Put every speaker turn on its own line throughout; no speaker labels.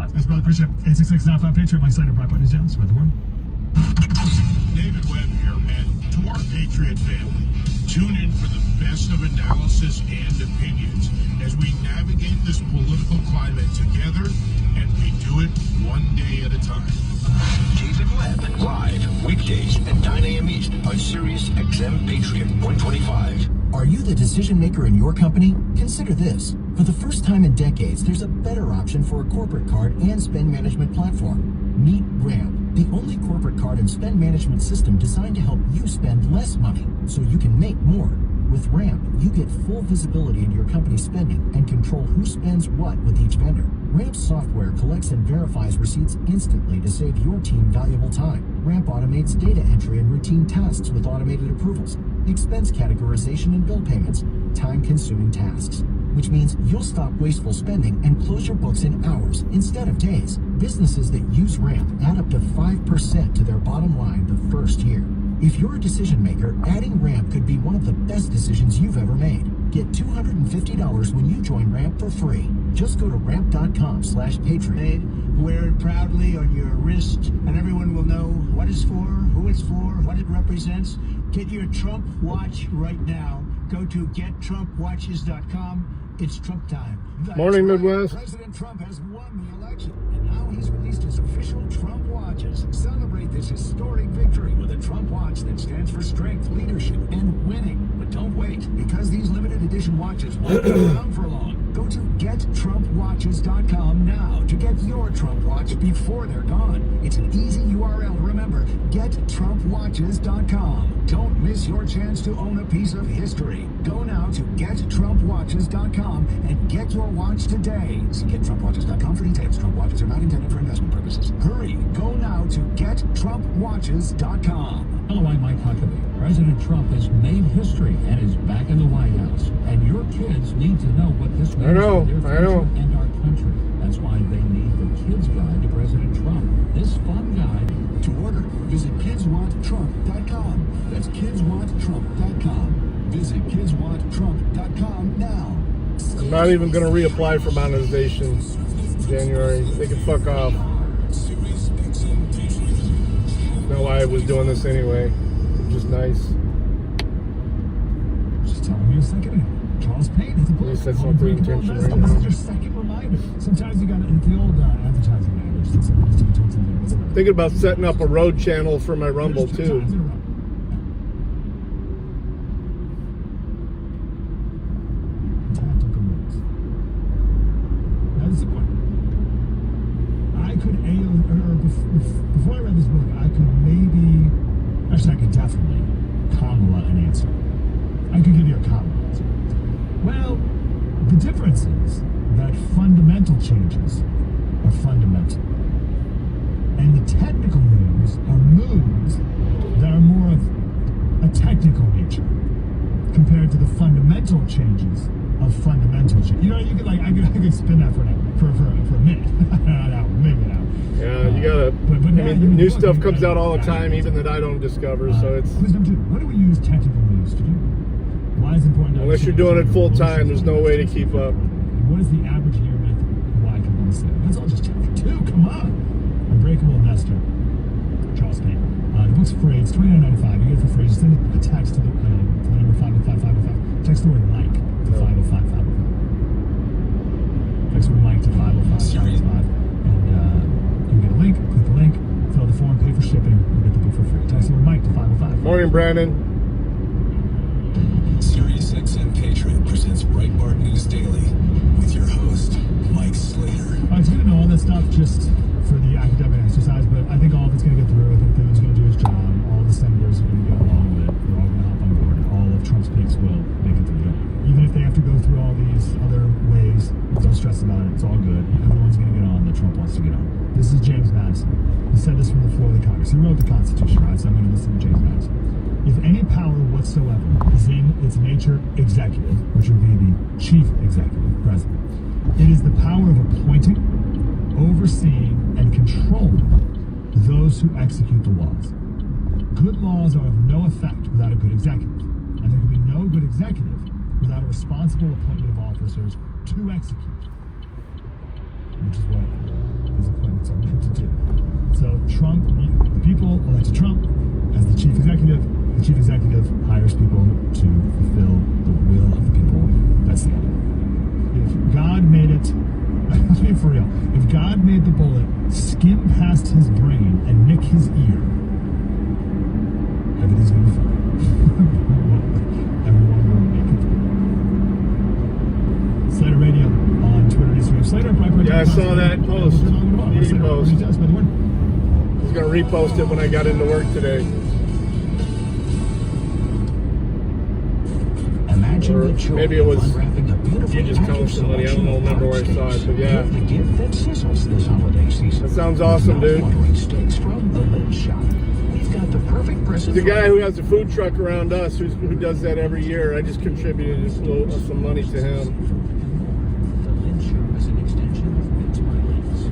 lot.
That's brother, appreciate it. 866-95 Patriot, Mike Slater, Bright News Down, spread the word.
David Webb here, and to our Patriot family, tune in for the best of analysis and opinions as we navigate this political climate together, and we do it one day at a time.
David Webb, live, weekdays at 9 a.m. East on Sirius XM Patriot 125.
Are you the decision maker in your company? Consider this. For the first time in decades, there's a better option for a corporate card and spend management platform. Meet Ramp, the only corporate card and spend management system designed to help you spend less money so you can make more. With Ramp, you get full visibility into your company's spending and control who spends what with each vendor. Ramp software collects and verifies receipts instantly to save your team valuable time. Ramp automates data entry and routine tasks with automated approvals, expense categorization and bill payments, time-consuming tasks, which means you'll stop wasteful spending and close your books in hours instead of days. Businesses that use Ramp add up to 5% to their bottom line the first year. If you're a decision maker, adding Ramp could be one of the best decisions you've ever made. Get $250 when you join Ramp for free. Just go to ramp.com/Patriot.
Wear it proudly on your wrist, and everyone will know what it's for, who it's for, what it represents. Get your Trump watch right now. Go to gettrumpwatches.com. It's Trump time.
Morning, Midwest.
President Trump has won the election, and now he's released his official Trump watches. Celebrate this historic victory with a Trump watch that stands for strength, leadership, and winning. But don't wait, because these limited edition watches won't be around for long. Go to gettrumpwatches.com now to get your Trump watch before they're gone. It's an easy URL to remember. gettrumpwatches.com. Don't miss your chance to own a piece of history. Go now to gettrumpwatches.com and get your watch today. See gettrumpwatches.com for details. Trump watches are not intended for investment purposes. Hurry, go now to gettrumpwatches.com.
Hello, I'm Mike Huckabee. President Trump has made history and is back in the White House. And your kids need to know what this means for their future and our country. That's why they need the Kids Guide to President Trump. This fun guide.
To order, visit kidswanttrump.com. That's kidswanttrump.com. Visit kidswanttrump.com now.
I'm not even going to reapply for monetization in January. They can fuck off. Know why I was doing this anyway. Just nice.
Just telling you a second ago. Charles Payne is a book.
At least that's not the intention right now.
This is your second reminder. Sometimes you got to, the old advertising language. Sometimes you can something.
Thinking about setting up a road channel for my Rumble too.
Before I read this book, I could maybe, actually I could definitely Kamala an answer. I could give you a Kamala answer. Well, the difference is that fundamental changes are fundamental. And the technical moves are moves that are more of a technical nature compared to the fundamental changes of fundamental change. You know, you could I could spin that for a minute. No, maybe an hour.
Yeah, you gotta. I mean, new stuff comes out all the time, even that I don't discover. So it's.
Wisdom 2. What do we use technical moves to do? Why is it important?
Unless you're doing it full time, there's no way to keep up.
What is the average year method? Why can one say? That's all just chapter 2. Come on. Unbreakable Investor. Charles Payne. The book's free. It's $29.95. You get it for free. Just send a text to the number 505-505. Text the word Mike to 505-505. Text the word Mike to 505-505. You get a link, click the link, fill the form, pay for shipping, and get the book for free. Text the word Mike to 505.
Morning, Brandon.
Sirius XM Patriot presents Breitbart News Daily with your host, Mike Slater.
It's good to know all that stuff just for the academic exercise, but I think all of it's going to get through. I think Biden's going to do his job. All the senators are going to go along with it. They're all going to hop on board. All of Trump's picks will make it through. Even if they have to go through all these other ways, don't stress about it. It's all good. Everyone's going to get on that Trump wants to get on. This is James Madison. He said this from the floor of the Congress. He wrote the Constitution, right? So I'm going to listen to James Madison. If any power whatsoever is in its nature executive, which would be the chief executive, president, it is the power of appointing, overseeing, and controlling those who execute the laws. Good laws are of no effect without a good executive, and there can be no good executive without a responsible appointment of officers to execute, which is what executive hires people to fulfill the will of the people. That's the end. If God made it, let's be for real. If God made the bullet skim past his brain and nick his ear, everything's gonna be fine. Everyone will make it. Slater Radio on Twitter and Instagram. Slater at Black.
Yeah, I saw that post. He post.
He's
gonna repost it when I got into work today. Or maybe it was you just telling somebody. I don't know, remember where I saw it, but yeah. That sounds awesome, dude. The guy who has a food truck around us who does that every year, I just contributed some money to him.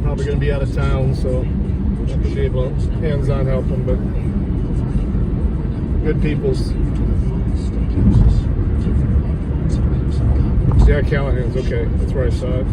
Probably going to be out of town, so I'm not be able to hands-on help him, but good peoples. Yeah, Callahan's, okay. That's where I saw it.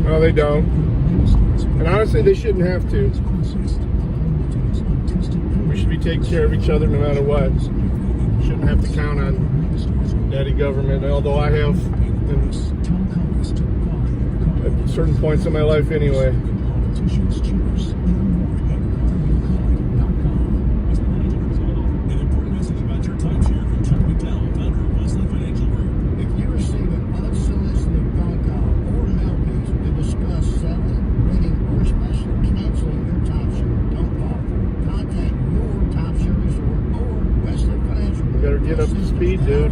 No, they don't. And honestly, they shouldn't have to. We should be taking care of each other no matter what. Shouldn't have to count on daddy government, although I have at certain points in my life anyway. Get up to speed, dude.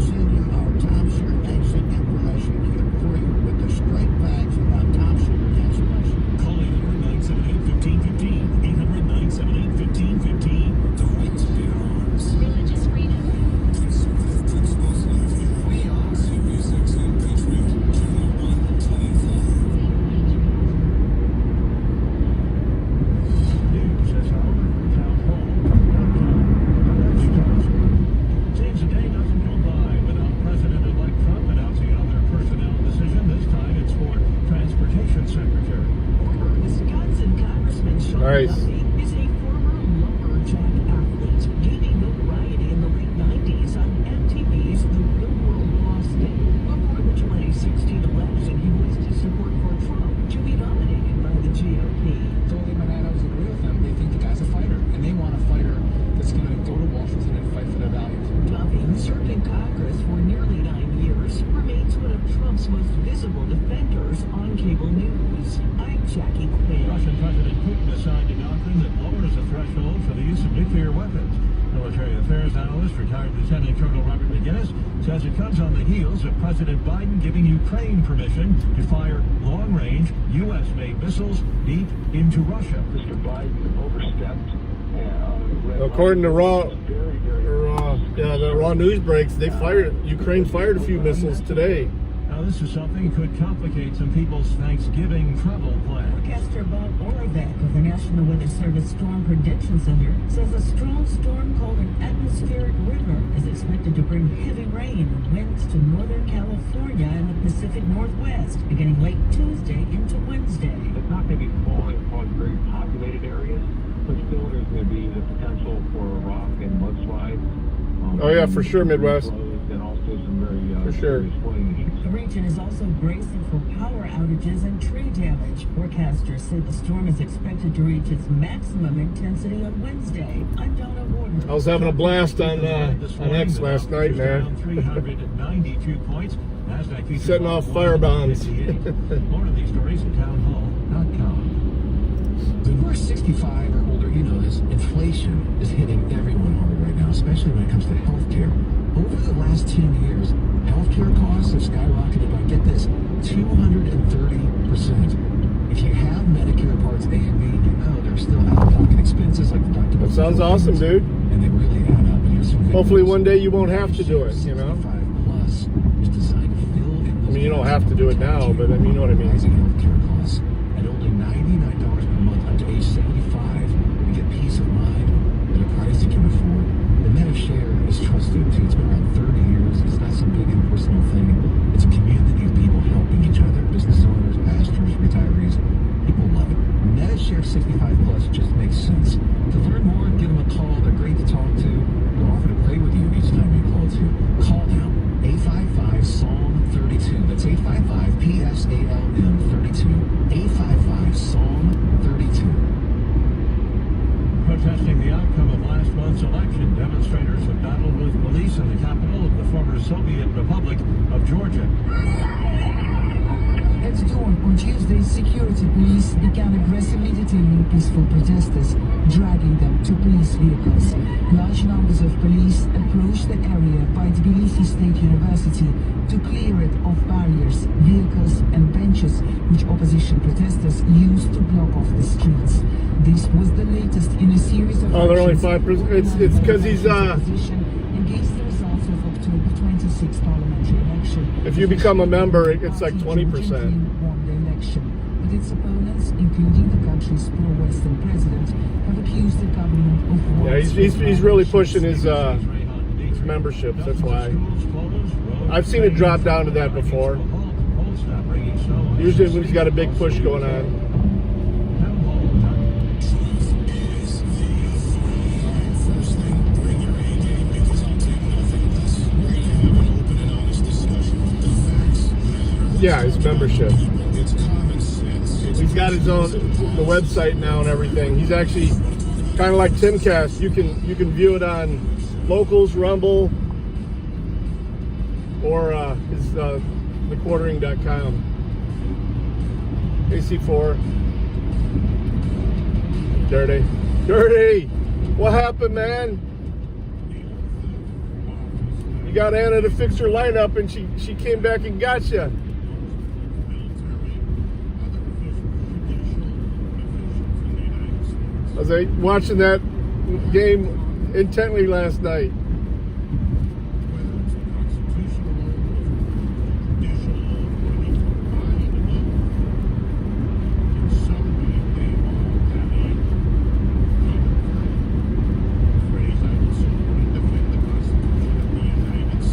Nice.
Is a former lumberjack athlete, gaining notoriety in the late 90s on MTV's The Real World Boss Day. Before the 2016 election, he voiced his support for Trump to be nominated by the GOP.
Told him and I was agree with them. They think the guy's a fighter, and they want a fighter that's going to go to Washington and fight for their values.
Duffy, who served in Congress for nearly 9 years, remains one of Trump's most visible defenders on cable news. I'm Jackie Quinn.
Russian President Putin assigned a doctrine that lowers the threshold for the use of nuclear weapons. Military affairs analyst, retired Lieutenant Colonel Robert McGinnis, says it comes on the heels of President Biden giving Ukraine permission to fire long-range U.S.-made missiles deep into Russia.
Mr. Biden overstepped.
According to the raw news breaks, Ukraine fired a few missiles today.
Now, this is something that could complicate some people's Thanksgiving travel plans.
Forecaster Bob Orlovec of the National Weather Service Storm Prediction Center says a strong storm called an atmospheric river is expected to bring heavy rain and winds to Northern California and the Pacific Northwest, beginning late Tuesday into Wednesday.
It's not going to be falling across very populated areas, but still there's going to be the potential for rock and mudslides.
Oh yeah, for sure, Midwest.
And also some very
for sure.
The region is also bracing for power outages and tree damage. Forecasters say the storm is expected to reach its maximum intensity on Wednesday. I'm Donna Warner.
I was having a blast on X last night, man.
392 points.
Setting off fire bombs.
More of these stories at townhall.com.
When we're 65 or older, you know this, inflation is hitting everyone hard right now, especially when it comes to healthcare. Over the last 10 years, healthcare costs have skyrocketed by, get this, 230%. If you have Medicare Parts A and B, you know there's still out-of-pocket expenses like deductibles
Sounds awesome, dude.
And they really add up. And here's some
Hopefully one day you won't have to do it, you know?
65 Plus is designed to fill in
I mean, you don't have to do it now, but I mean, you know what I mean.
rising healthcare costs. At only $99 per month up to age 75, you get peace of mind at a price you can afford. The MediShare is trusted too. It's been around 30 years. It's not some big impersonal thing. It's a community of people helping each other. Business owners, pastors, retirees. People love it. MediShare 65 Plus just makes sense. To learn more, give them a call. They're great to talk to. They'll offer to pray with you each time you call too. Call now. 855-PSALM-32. That's 855-PSALM-32. 855-SALM-32.
Protesting the outcome of last month's election, demonstrators have battled with police in the capital of the former Soviet Republic of Georgia.
At dawn on Tuesday, security police began aggressively detaining peaceful protesters, dragging them to police vehicles. Large numbers of police approached the area by Tbilisi State University to clear it of barriers, vehicles and benches which opposition protesters used to block off the streets. This was the latest in a series of
Oh, they're only 5%. It's because he's
against the results of October 26 parliamentary election.
if you become a member, it's like 20%.
Won the election, but its opponents, including the country's pro-Western president, have accused the government of
Yeah, he's really pushing his memberships. That's why. I've seen it drop down to that before. Usually when he's got a big push going on. Yeah, his membership. He's got his own the website now and everything. He's actually kind of like Timcast. You can view it on Locals, Rumble, or his thequartering.com. AC4. Dirty. What happened, man? You got Anna to fix her light up, and she came back and got you. I was watching that game intently last night.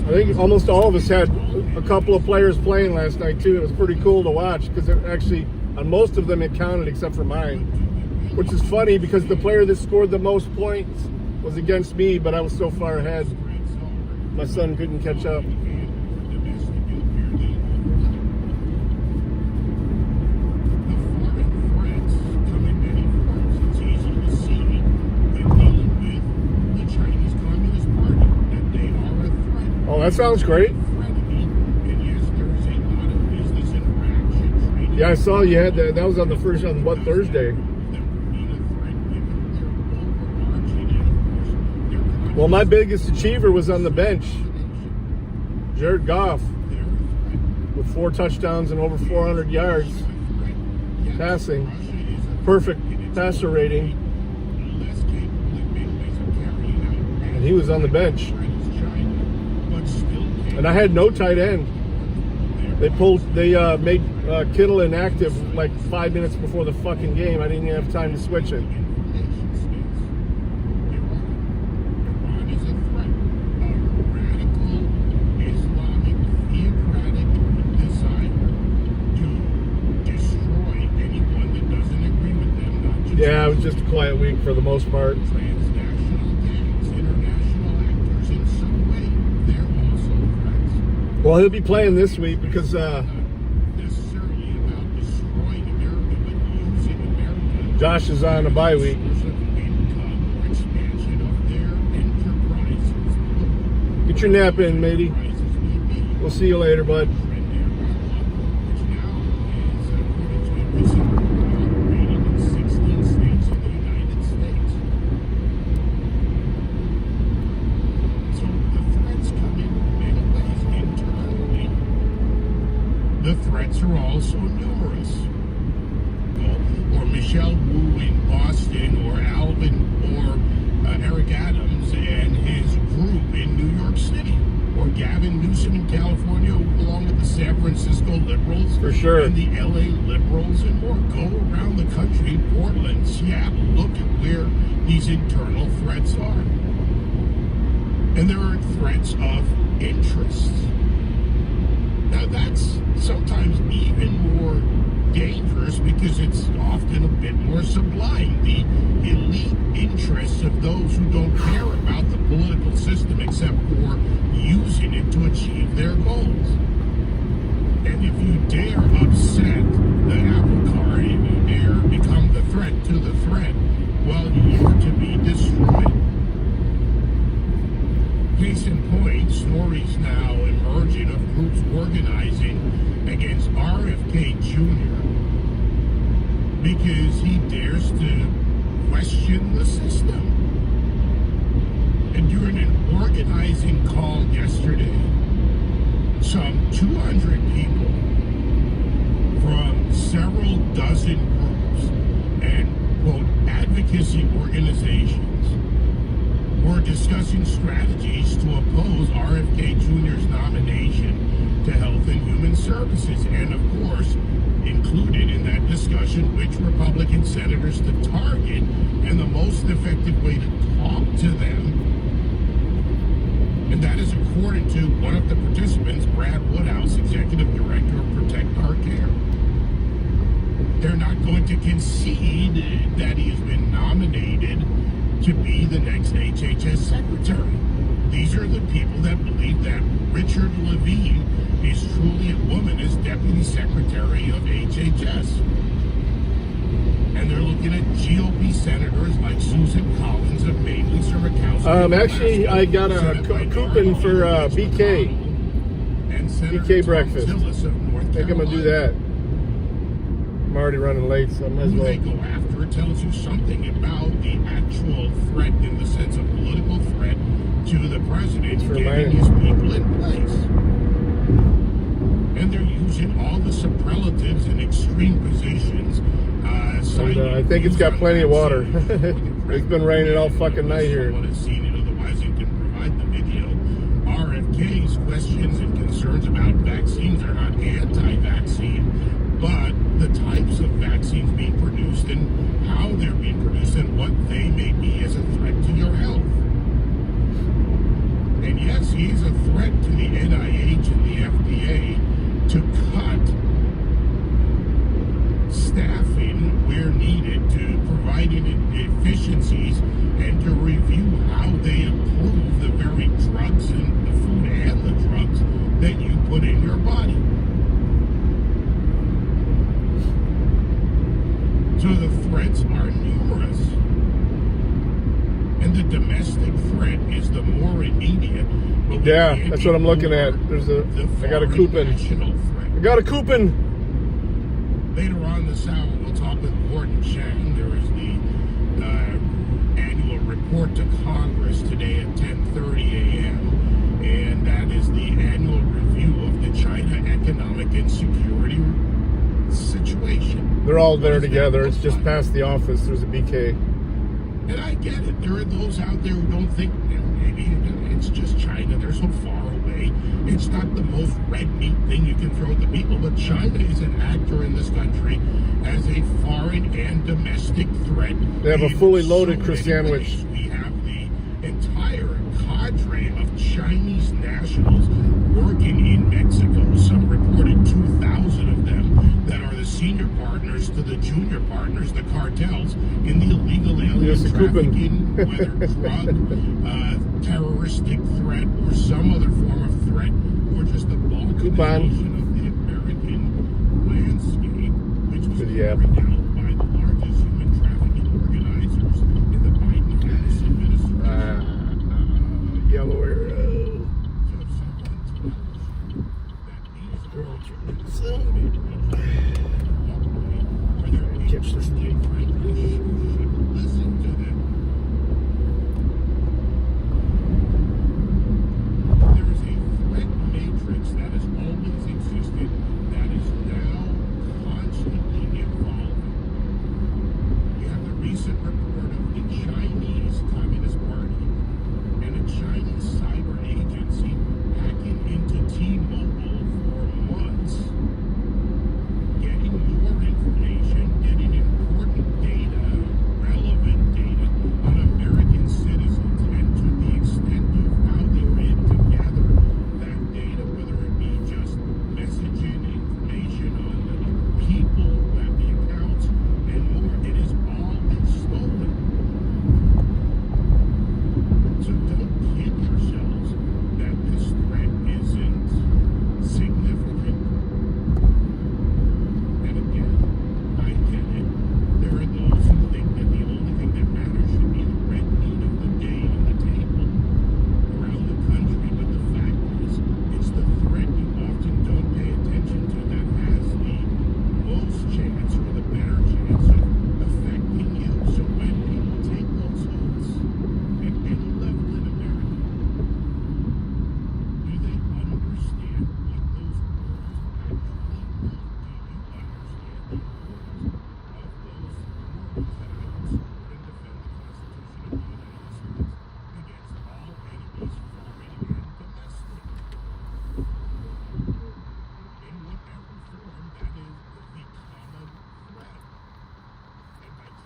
I think almost all of us had a couple of players playing last night too. It was pretty cool to watch because actually on most of them it counted except for mine. Which is funny because the player that scored the most points was against me, but I was so far ahead. My son couldn't catch up. Oh, that sounds great. Yeah, I saw you had that. That was on Thursday? Well, my biggest achiever was on the bench. Jared Goff with 4 touchdowns and over 400 yards passing. Perfect passer rating. And he was on the bench. And I had no tight end. They made Kittle inactive like 5 minutes before the fucking game. I didn't even have time to switch it. Yeah, it was just a quiet week for the most part. Well, he'll be playing this week because Josh is on a bye week. Get your nap in, matey. We'll see you later, bud.
The threats are also numerous. Or Michelle Wu in Boston, or Alvin, or Eric Adams and his group in New York City, or Gavin Newsom in California, along with the San Francisco liberals,
for sure,
and the LA liberals, and more. Go around the country, Portland, Seattle, look at where these internal threats are. And there are threats of interest. Now that's sometimes even more dangerous because it's often a bit more sublime. The elite interests of those who don't care about the political system except for using it to achieve their goals. And if you dare upset the apple cart, if you dare become the threat to the threat, well, you're to be destroyed. Case in point, stories now emerging of groups organizing against RFK Jr. because he dares to question the system. And during an organizing call yesterday, some 200 people from several dozen groups and, quote, advocacy organizations were discussing strategies to oppose RFK Jr.'s nomination to Health and Human Services, and of course, included in that discussion which Republican senators to target and the most effective way to talk to them. And that is according to one of the participants, Brad Woodhouse, Executive Director of Protect Our Care. They're not going to concede that he has been nominated to be the next HHS secretary. These are the people that believe that Richard Levine is truly a woman as deputy secretary of HHS. And they're looking at GOP senators like Susan Collins of Maine, Lisa Murkowski.
Actually, I got a coupon for BK breakfast. I think I'm going to do that. I'm already running late, so I might as well.
Who they go after tells you something about the actual threat in the sense of political threat to the president getting his people in place. And they're using all the superlatives and extreme positions.
I think it's got plenty of water. It's been raining all fucking night here.
Otherwise, it can provide the video. RFK's questions and concerns about vaccines are not anti-vaccine, but the types of vaccines being produced and how they're being produced and what they may be as a threat to your health. And yes, he is a threat to the NIH and the FDA to cut staffing where needed, to providing efficiencies, and to review how they approve the very drugs and the food and the drugs that you put in your body. So the threats are numerous. And the domestic threat is the more immediate.
Yeah, that's what I'm looking at. I got a coupon. I got a coupon.
Later on this hour, we'll talk with Gordon Chang. There is the annual report to Congress today at 10:30 a.m. And that is the annual review of the China economic insecurity situation.
They're all there together. It's just past the office. There's a BK.
And I get it. There are those out there who don't think maybe it's just China. They're so far away. It's not the most red meat thing you can throw at the people, but China is an actor in this country as a foreign and domestic threat.
They have a fully loaded Chris sandwich.
We have the entire cadre of Chinese nationals working in Mexico. Some reported 2,000 of them that are the senior partners to the junior partners, the cartels, in the illegal alien trafficking, whether drug, terroristic threat, or some other form of threat, or just the balkanization of the American landscape, which was carried out by the largest human trafficking organizers in the Biden-Harris administration.
Yellow arrow. Catch this thing.
Listen to them. There is a threat matrix that has always existed that is now constantly evolving. You have the recent report of the Chinese Communist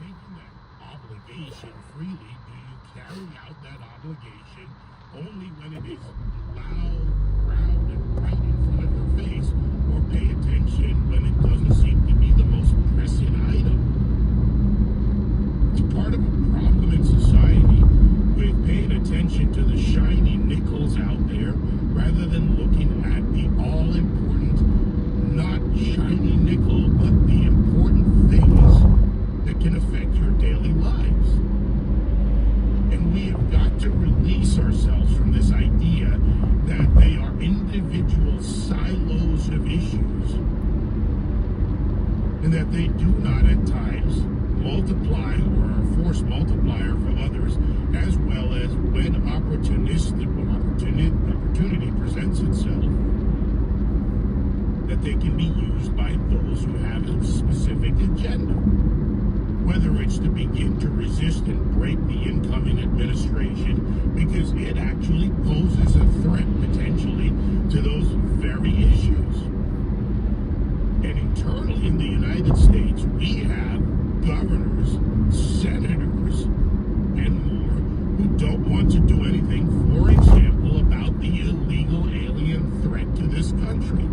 taken that obligation freely, do you carry out that obligation only when it is loud, proud, and right in front of your face, or pay attention when it doesn't seem to be the most pressing item? It's part of a problem in society with paying attention to the shiny nickels out there rather than looking at the all-important, not shiny nickel, but the important things that can affect your daily lives. And we have got to release ourselves from this idea that they are individual silos of issues and that they do not at times multiply or are a force multiplier for others, as well as when opportunity presents itself, that they can be used by those who have a specific agenda. Whether it's to begin to resist and break the incoming administration because it actually poses a threat potentially to those very issues. And internally in the United States, we have governors, senators, and more who don't want to do anything, for example, about the illegal alien threat to this country.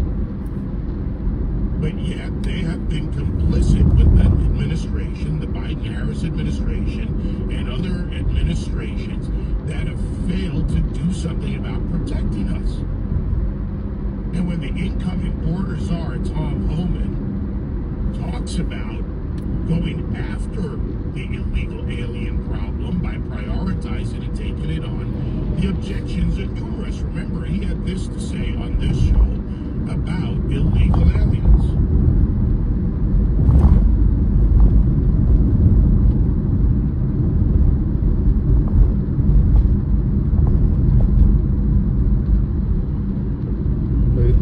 But yet they have been complicit with that administration, the Biden-Harris administration, and other administrations that have failed to do something about protecting us. And when the incoming border czar, Tom Homan, talks about going after the illegal alien problem by prioritizing and taking it on, the objections are numerous. Remember, he had this to say on this show about illegal aliens.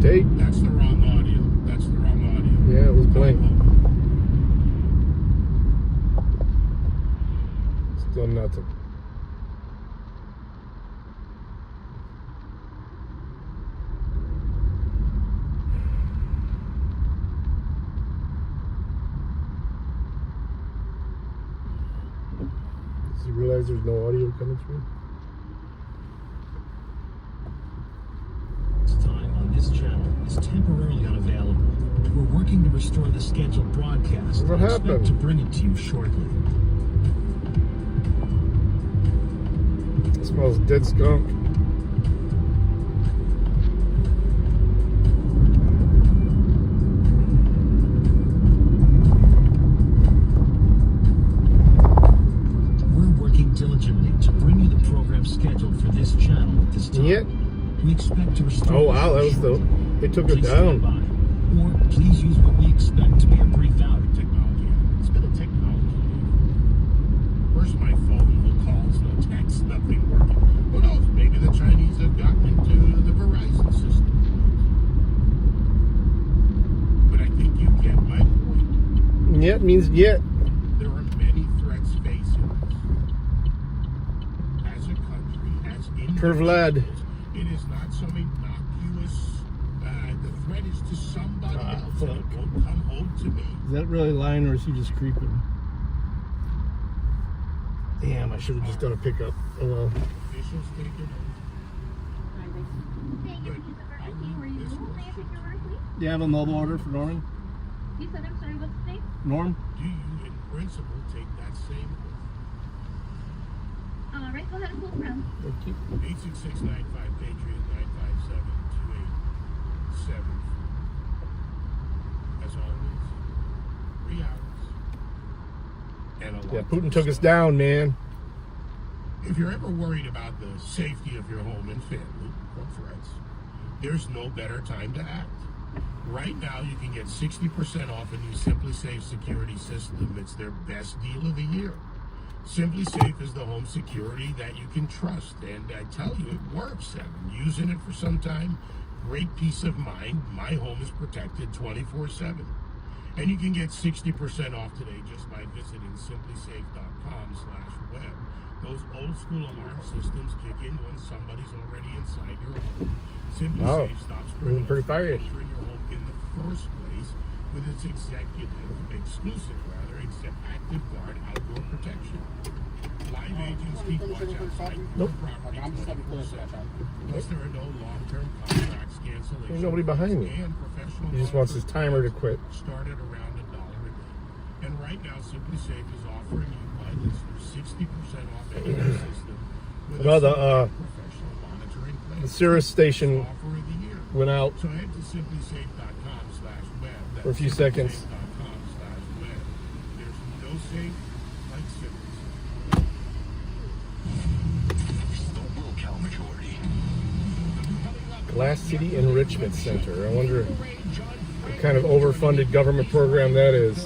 That's the wrong audio. That's the wrong audio.
Yeah, it was blank. Still nothing. Does he realize there's no audio coming through?
Time on this channel is temporarily unavailable. We're working to restore the scheduled broadcast.
What happened?
I expect to bring it to you shortly.
It smells dead skunk.
We're working diligently to bring you the program scheduled for this channel at this time.
Yet.
We expect to restore.
Oh wow, that was they took it down.
Or please use what we expect to be a brief outage.
Technology. It's been a technology. First my phone, no calls, no texts, nothing working. Who knows? Maybe the Chinese have gotten into the Verizon system. But I think you get my point.
Yet means yet.
There are many threats facing us as a country, as individuals. It is not some innocuous, the threat is to somebody else, and it won't come home to me.
Is that really lying, or is he just creeping? Damn, I should have just done a pickup. Oh well.
Officials take it
Do you have a mobile order for Norman?
You said, I'm sorry, what's the name?
Norm?
Do you, in principle, take that same oath?
All right, go ahead and pull from.
Thank you.
866-95-PATRIOT 957-287. As always, 3 hours. And a lot.
Yeah, Putin took us down, man.
If you're ever worried about the safety of your home and family from threats, there's no better time to act. Right now, you can get 60% off a new Simply Safe security system. It's their best deal of the year. Simply Safe is the home security that you can trust, and I tell you, it works. I've been using it for some time. Great peace of mind. My home is protected 24/7. And you can get 60% off today just by visiting simplysafe.com/web. Those old school alarm systems kick in when somebody's already inside your home. Simply Safe stops
pretty fiery.
entering your home in the first place with its exclusive active guard outdoor protection. Live agents keep watch outside your property 24/7. Plus, there are no long-term contracts, cancellations.
There's nobody behind me.
And professional
He just wants his timer to quit.
Start at around $1 a day. And right now, Simply Safe is offering you my listeners 60% off any system with
Well,
a professional monitoring plan.
The Sirius station
Offer of the year.
went out
So head to simplysafe.com/web.
for a few seconds.
Simplysafe.com/web. There's no safe like Simply Safe.
The Will Cal majority.
Glass City Enrichment Center. I wonder what kind of overfunded government program that is.
The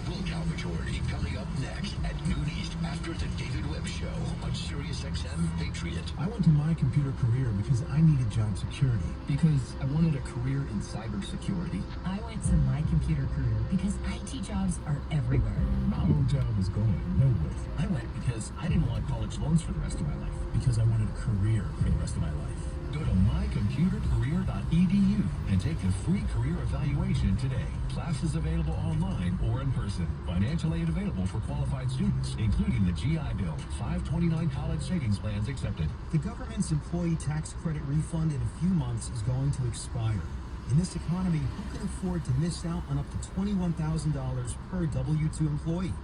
Will Cal majority coming up next at noon East after the David Webb Show on Sirius XM Patriot.
I went to my computer career because I needed job security.
Because I wanted a career in cybersecurity.
I went to my computer career because IT jobs are everywhere.
My old job was going nowhere.
I went because I didn't want college loans for the rest of my life.
Because I wanted a career for the rest of my life.
Go to mycomputercareer.edu and take a free career evaluation today. Classes available online or in person. Financial aid available for qualified students, including the GI Bill. 529 college savings plans accepted.
The government's employee tax credit refund in a few months is going to expire. In this economy, who can afford to miss out on up to $21,000 per W-2 employee?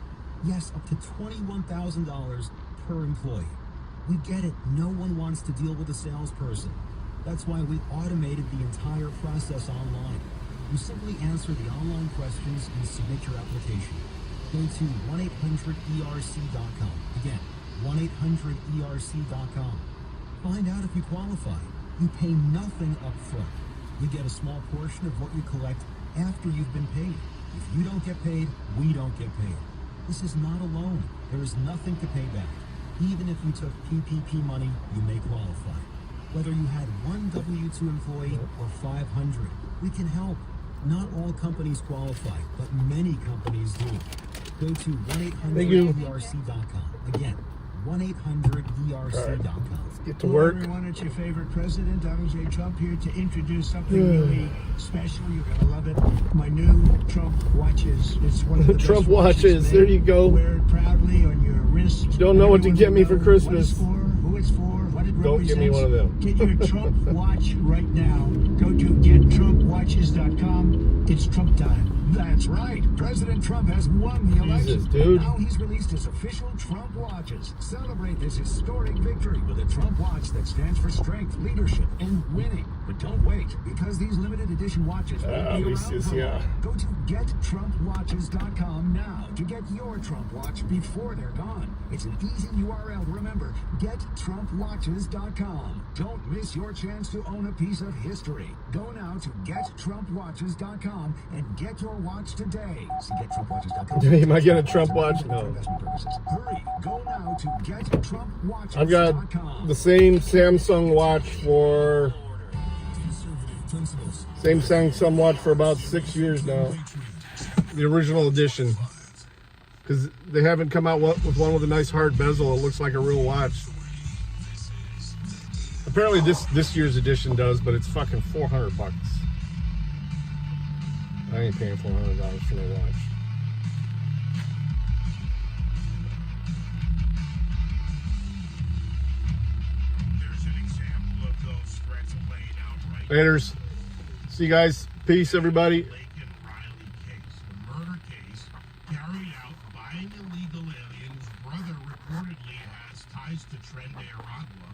Yes, up to $21,000 per employee. We get it. No one wants to deal with a salesperson. That's why we automated the entire process online. You simply answer the online questions and submit your application. Go to 1-800-ERC.com. Again, 1-800-ERC.com. Find out if you qualify. You pay nothing up front. You get a small portion of what you collect after you've been paid. If you don't get paid, we don't get paid. This is not a loan. There is nothing to pay back. Even if you took PPP money, you may qualify. Whether you had one W-2 employee or 500, we can help. Not all companies qualify, but many companies do. Go to 1-800-ERC.com. Again, 1-800-ERC.com.
Let's get to work.
Hello everyone, it's your favorite president, Donald J. Trump, here to introduce something really special. You're going to love it. My new Trump watches. It's one of the
Trump
best watches
watches. There you go.
Wear it proudly on your wrist.
Don't know what to get me for Christmas.
Who it's for, what it
Don't give me one of them.
Get your Trump watch right now. Go to gettrumpwatches.com. It's Trump time. That's right. President Trump has won the election.
Jesus, dude.
Now he's released his official Trump watches. Celebrate this historic victory with a Trump watch that stands for strength, leadership, and winning. But don't wait, because these limited edition watches won't be around for long. Go to gettrumpwatches.com now to get your Trump watch before they're gone. It's an easy URL to remember. gettrumpwatches.com. Don't miss your chance to own a piece of history. Go now to gettrumpwatches.com and get your watch today. See gettrumpwatches.com.
Am I getting a Trump watch? No.
Hurry, go now to gettrumpwatches.com.
I've got the same Samsung watch for about 6 years now. The original edition. Because they haven't come out with one with a nice hard bezel. It looks like a real watch. Apparently this year's edition does, but it's fucking $400. I ain't paying $400 for no watch.
There's an example of those threats playing out right
Laters. See you guys. Peace, everybody.
Lake and Riley case, the murder case carried out by an illegal alien whose brother reportedly has ties to Tren de Aragua